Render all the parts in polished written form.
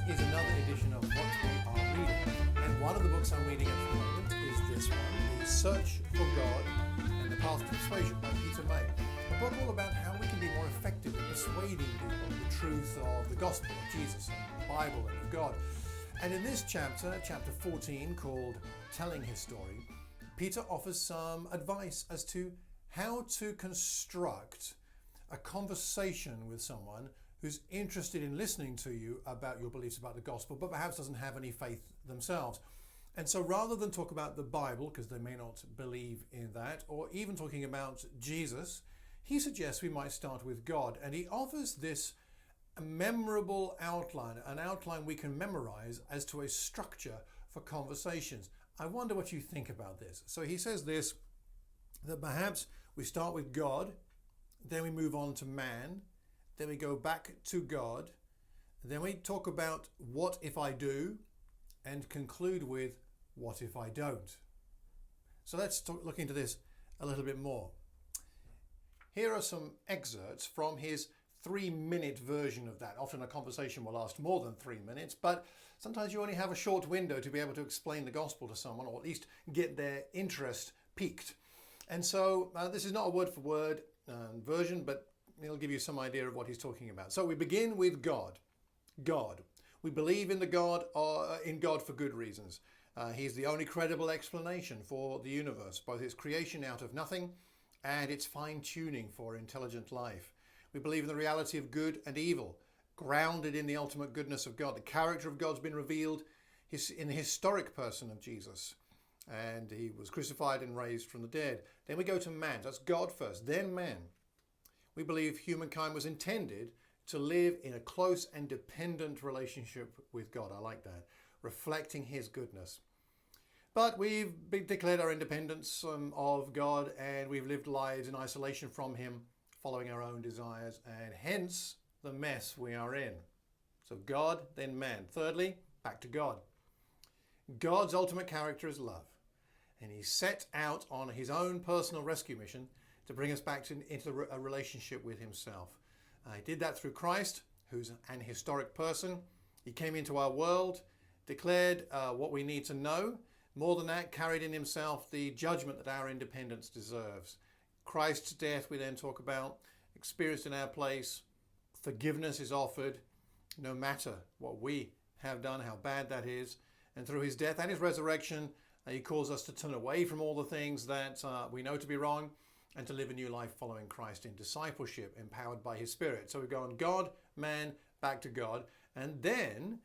is another edition of what we are reading. And one of the books I'm reading at the moment is this one, The Search for God and the Path to Persuasion by Peter May. A book all about how we can be more effective in persuading people of the truth of the gospel of Jesus and the Bible and of God. And in this chapter, chapter 14, called Telling His Story, Peter offers some advice as to how to construct a conversation with someone who's interested in listening to you about your beliefs about the gospel, but perhaps doesn't have any faith themselves. And so rather than talk about the Bible, because they may not believe in that, or even talking about Jesus, he suggests we might start with God. And he offers this memorable outline, an outline we can memorize as to a structure for conversations. I wonder what you think about this. So he says this, that perhaps we start with God, then we move on to man, then we go back to God, then we talk about what if I do, and conclude with what if I don't. So let's look into this a little bit more. Here are some excerpts from his 3-minute version of that. Often a conversation will last more than 3 minutes, but sometimes you only have a short window to be able to explain the gospel to someone, or at least get their interest piqued. And so this is not a word for word version, but it'll give you some idea of what he's talking about. So we begin with God. God. We believe in God for good reasons. He's the only credible explanation for the universe, both its creation out of nothing and its fine-tuning for intelligent life. We believe in the reality of good and evil, grounded in the ultimate goodness of God. The character of God's been revealed in the historic person of Jesus, and he was crucified and raised from the dead. Then we go to man. That's God first, then man. We believe humankind was intended to live in a close and dependent relationship with God. I like that. Reflecting his goodness. But we've declared our independence of God, and we've lived lives in isolation from him, following our own desires, and hence the mess we are in. So God, then man. Thirdly, back to God. God's ultimate character is love, and he set out on his own personal rescue mission to bring us back into a relationship with himself. He did that through Christ, who's an historic person. He came into our world, declared what we need to know. More than that, carried in himself the judgment that our independence deserves. Christ's death, we then talk about, experienced in our place. Forgiveness is offered, no matter what we have done, how bad that is. And through his death and his resurrection, he calls us to turn away from all the things that we know to be wrong, and to live a new life following Christ in discipleship, empowered by his Spirit. So we go on God, man, back to God. And then,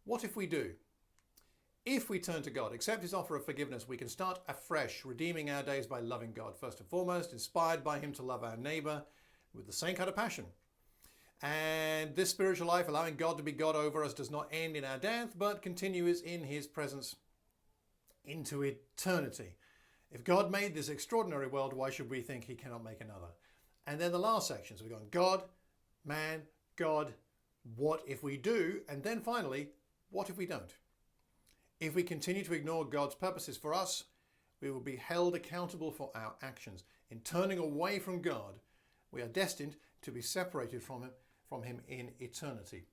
what if we do? If we turn to God, accept his offer of forgiveness, we can start afresh, redeeming our days by loving God first and foremost, inspired by him to love our neighbor with the same kind of passion. And this spiritual life, allowing God to be God over us, does not end in our death, but continues in his presence into eternity. If God made this extraordinary world, why should we think he cannot make another? And then the last section, so we're going God, man, God, what if we do? And then finally, what if we don't? If we continue to ignore God's purposes for us, we will be held accountable for our actions. In turning away from God, we are destined to be separated from him in eternity.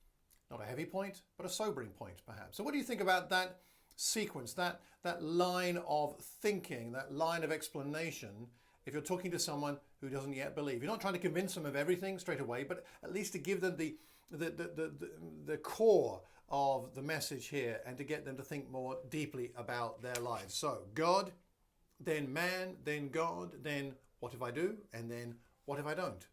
Not a heavy point, but a sobering point, perhaps. So what do you think about that sequence, that line of thinking, that line of explanation, if you're talking to someone who doesn't yet believe? You're not trying to convince them of everything straight away, but at least to give them the core of the message here, and to get them to think more deeply about their lives. So God, then man, then God, then what if I do, and then what if I don't?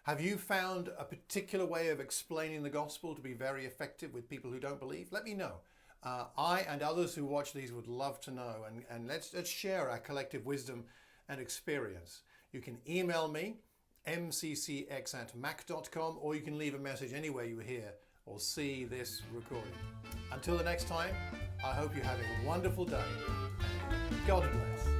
Have you found a particular way of explaining the gospel to be very effective with people who don't believe? Let me know. I and others who watch these would love to know, and let's share our collective wisdom and experience. You can email me, mccx@mac.com, or you can leave a message anywhere you hear or see this recording. Until the next time, I hope you have a wonderful day. God bless.